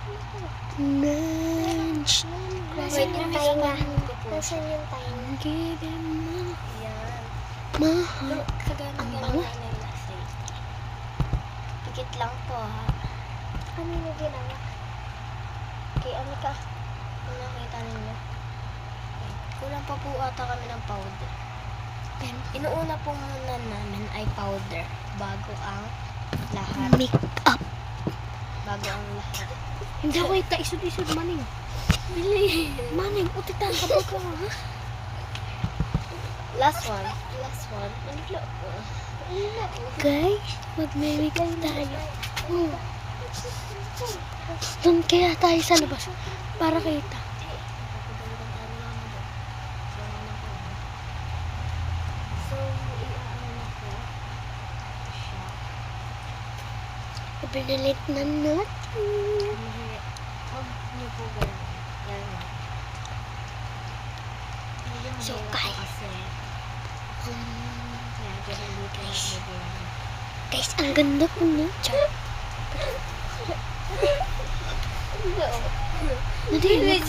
Wait, yung tainga. Nasaan yung tainga? Yan. Mahal. Kagaya ng ginawa nila say. Pikit lang po ha. Ano yung ginawa? Okay, ano ka? Kung nakita ninyo. Okay. Kulang pa po ata kami ng powder. Inuuna po muna namin ay powder bago ang lahat. Make up. Bago ang lahat. Hindi ako ita isod-isod maning. Bili! Maning, utitan ka ba ka? Last one. Last one. Ano po? Guys, mag-make up tayo. Doon kaya tayo sa labas para kita. So, iaano na po siya. Pinalit na natin. Huwag niyo po ganun. Ganun. Medyo So, mahirap guys. kasi. Kaya ganun dito mag-ganun. Guys, ang ganda po na. Char. Nadili.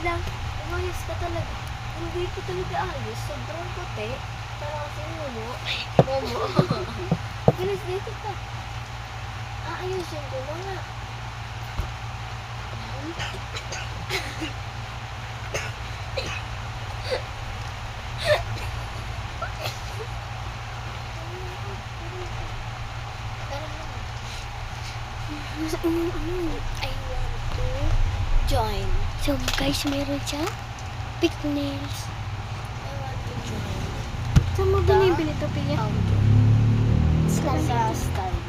Lang, umayos ka talaga. Hindi ko talaga ayos. Sobrang puti. Parang kasi mumo. Momo. Bilis dito ka. Aayusin ko na nga. I want to join. So, guys, meron siya. Pick nails. I want to join. Saan mo ba yung binito, Pia? Sa study.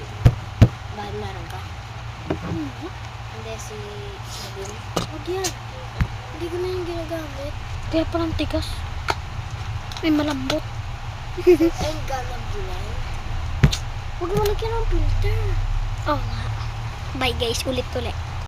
Bakit meron ka? Hmm. Hindi si Sabine. Huwag yan. Hindi ko na yung ginagamit. Kaya parang tigas. May malambot. I'm gonna blend. Huwag mo lagyan ng filter. Oo nga. Bye guys, ulit-ulit.